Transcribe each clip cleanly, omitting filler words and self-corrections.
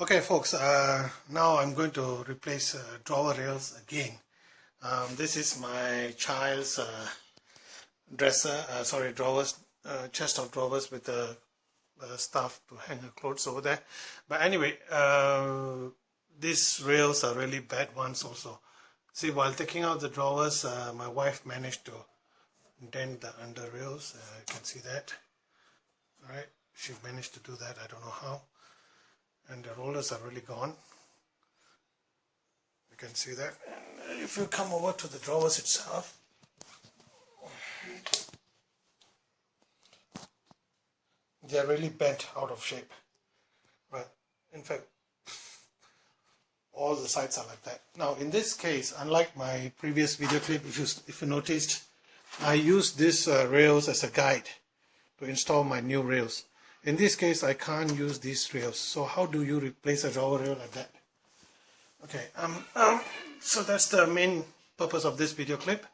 Okay folks, now I'm going to replace drawer rails again. This is my child's drawers, chest of drawers with the stuff to hang her clothes over there. But anyway, these rails are really bad ones also. See, while taking out the drawers, my wife managed to dent the under rails. You can see that. Alright, she managed to do that, I don't know how. And the rollers are really gone. You can see that. And if you come over to the drawers itself, they are really bent out of shape. Right? In fact, all the sides are like that. Now, in this case, unlike my previous video clip, if you noticed, I used these rails as a guide to install my new rails. In this case, I can't use these rails. So how do you replace a drawer rail like that? Okay, so that's the main purpose of this video clip.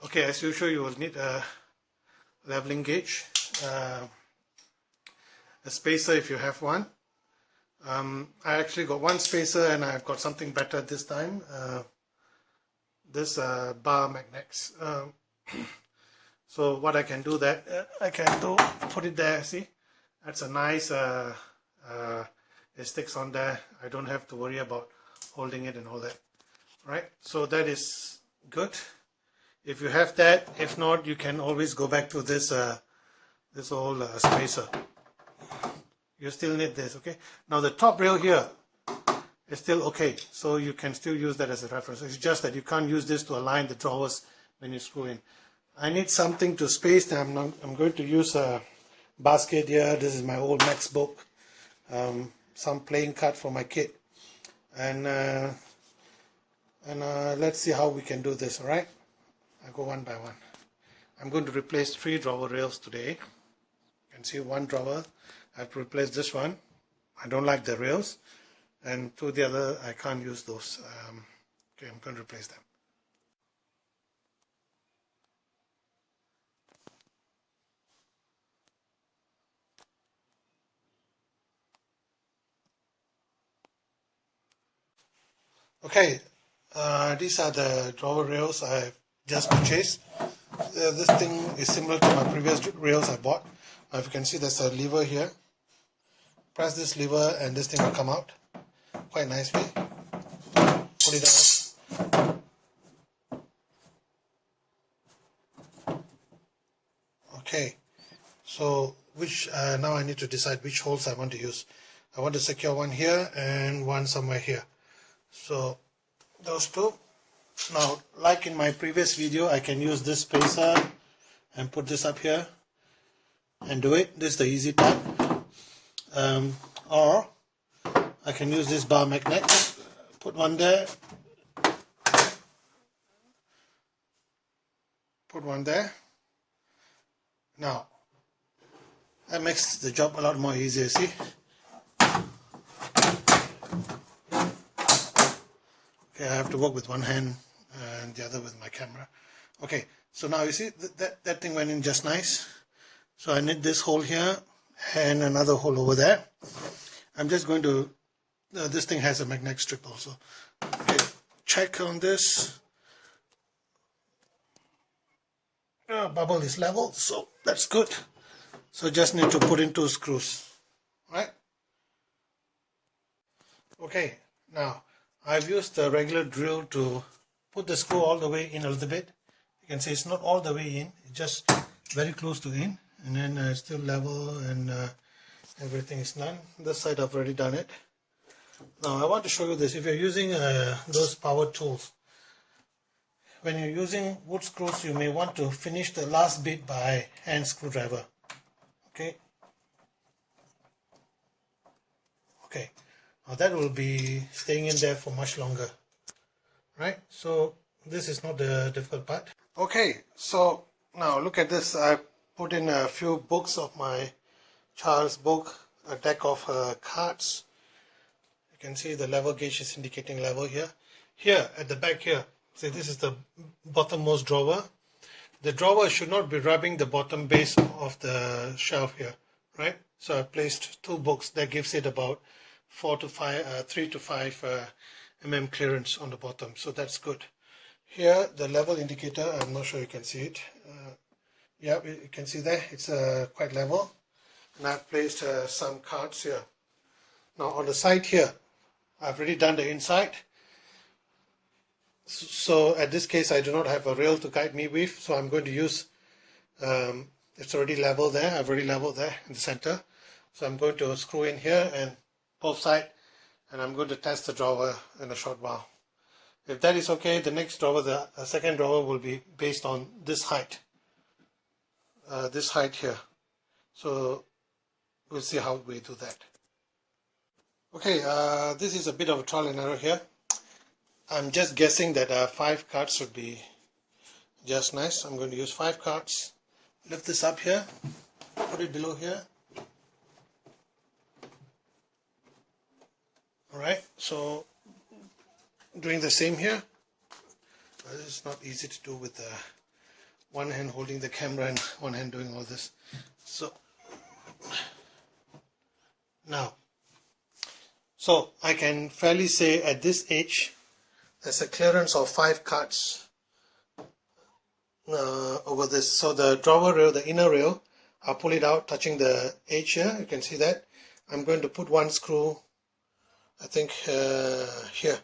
Okay, as usual, you will need a leveling gauge, a spacer if you have one. I actually got one spacer and I've got something better this time. This bar magnets. So what I can do put it there, see? That's a nice, it sticks on there. I don't have to worry about holding it and all that. Right? So that is good. If you have that, if not, you can always go back to this old spacer. You still need this, okay? Now the top rail here is still okay, so you can still use that as a reference. It's just that you can't use this to align the drawers when you screw in. I need something to space them. I'm going to use a basket here. This is my old Max book, some playing card for my kid, and let's see how we can do this. All right, I go one by one. I'm going to replace 3 drawer rails today. You can see one drawer. I have to replace this one. I don't like the rails, and to the other I can't use those. Okay, I'm going to replace them. Okay, these are the drawer rails I just purchased. This thing is similar to my previous rails I bought. If you can see, there's a lever here. Press this lever and this thing will come out quite nicely. Pull it out. Okay, so now I need to decide which holes I want to use. I want to secure one here and one somewhere here. So those two. Now, like in my previous video, I can use this spacer and put this up here and do it. This is the easy part. Or I can use this bar magnet, put one there, put one there. Now that makes the job a lot more easier, see? Okay, I have to work with one hand and the other with my camera. Okay, so now you see that thing went in just nice. So I need this hole here and another hole over there. I'm just going to, this thing has a magnetic strip also. Okay, check on this. Bubble is level, so that's good. So just need to put in 2 screws, right? Okay, now I've used the regular drill to put the screw all the way in a little bit. You can see it's not all the way in, it's just very close to in, and then it's still level and everything is done. This side I've already done it. Now I want to show you this. If you're using those power tools, when you're using wood screws, you may want to finish the last bit by hand screwdriver. Okay. Okay. Now that will be staying in there for much longer. Right? So this is not the difficult part. Okay, so now look at this. I put in a few books of my child's book, a deck of cards. You can see the level gauge is indicating level here. Here at the back here, see, this is the bottommost drawer. The drawer should not be rubbing the bottom base of the shelf here, right? So I placed 2 books. That gives it about 3 to 5 mm clearance on the bottom, so that's good. Here the level indicator, I'm not sure you can see it. Yeah, you can see there, it's quite level, and I've placed some cards here. Now on the side here, I've already done the inside, so at this case I do not have a rail to guide me with, so I'm going to use, it's already level there, I've already leveled there in the center, so I'm going to screw in here and both sides, and I'm going to test the drawer in a short while. If that is okay, the next drawer, the second drawer, will be based on this height here. So we'll see how we do that. Okay, this is a bit of a trial and error here. I'm just guessing that 5 cards should be just nice. I'm going to use 5 cards. Lift this up here, put it below here. Alright, so doing the same here. This is not easy to do with one hand holding the camera and one hand doing all this. So now, so I can fairly say at this edge there's a clearance of 5 cards over this. So the drawer rail, the inner rail, I'll pull it out touching the edge here. You can see that. I'm going to put one screw, I think here.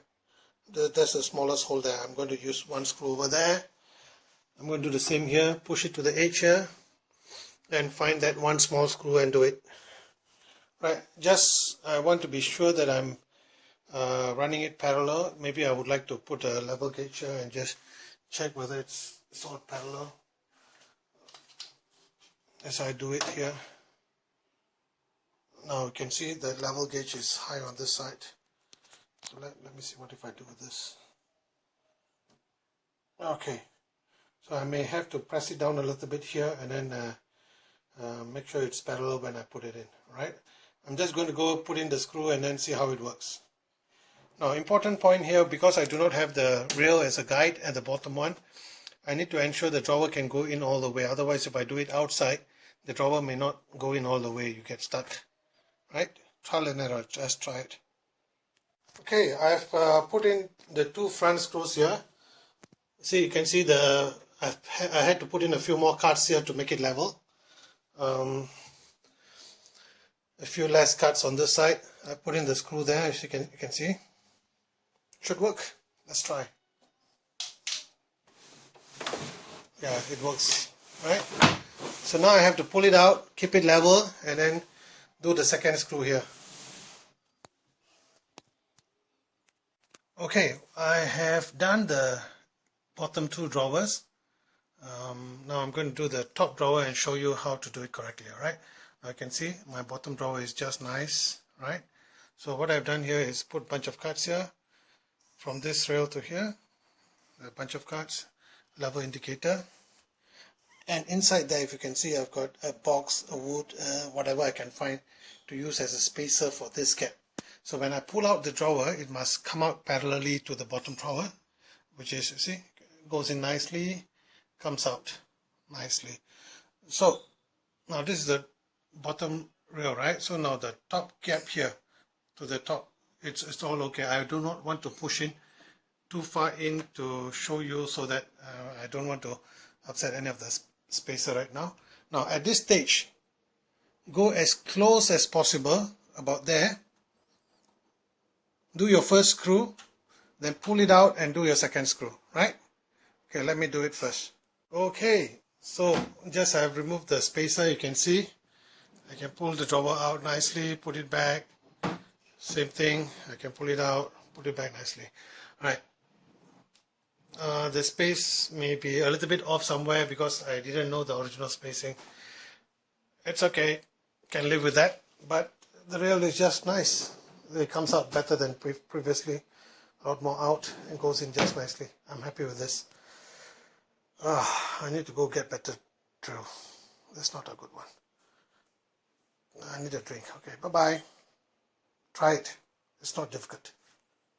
That's the smallest hole there. I'm going to use one screw over there. I'm going to do the same here, push it to the edge here and find that one small screw and do it. Right, just I want to be sure that I'm running it parallel. Maybe I would like to put a level gauge here and just check whether it's all parallel as I do it here. Now you can see the level gauge is high on this side. So let me see what if I do with this. Okay, so I may have to press it down a little bit here and then make sure it's parallel when I put it in. Right? I'm just going to go put in the screw and then see how it works. Now, important point here, because I do not have the rail as a guide at the bottom one, I need to ensure the drawer can go in all the way. Otherwise, if I do it outside, the drawer may not go in all the way. You get stuck. Right? Trial and error. Just try it. Okay, I've put in the 2 front screws here. See, you can see I had to put in a few more cards here to make it level. A few less cuts on this side. I put in the screw there, as you can see. Should work. Let's try. Yeah, it works. Right? So now I have to pull it out, keep it level, and then do the second screw here. Okay, I have done the bottom 2 drawers. Now I'm going to do the top drawer and show you how to do it correctly. Alright, now you can see my bottom drawer is just nice. Right, so what I've done here is put a bunch of cuts here from this rail to here, a bunch of cuts, level indicator, and inside there, if you can see, I've got a box, a wood, whatever I can find to use as a spacer for this gap. So when I pull out the drawer, it must come out parallelly to the bottom drawer, which is, you see, goes in nicely, comes out nicely. So now this is the bottom rail, right? So now the top gap here to the top, it's all okay. I do not want to push in too far in to show you, so that I don't want to upset any of the spacer right now. Now at this stage, go as close as possible, about there. Do your first screw, then pull it out and do your second screw, right? Okay, let me do it first. Okay, so just I've removed the spacer. You can see I can pull the drawer out nicely, put it back. Same thing, I can pull it out, put it back nicely. Alright, the space may be a little bit off somewhere because I didn't know the original spacing. It's okay, can live with that, but the rail is just nice. It comes out better than previously, a lot more out, and goes in just nicely. I'm happy with this. I need to go get better drill. That's not a good one. I need a drink. Okay, bye-bye. Try it. It's not difficult.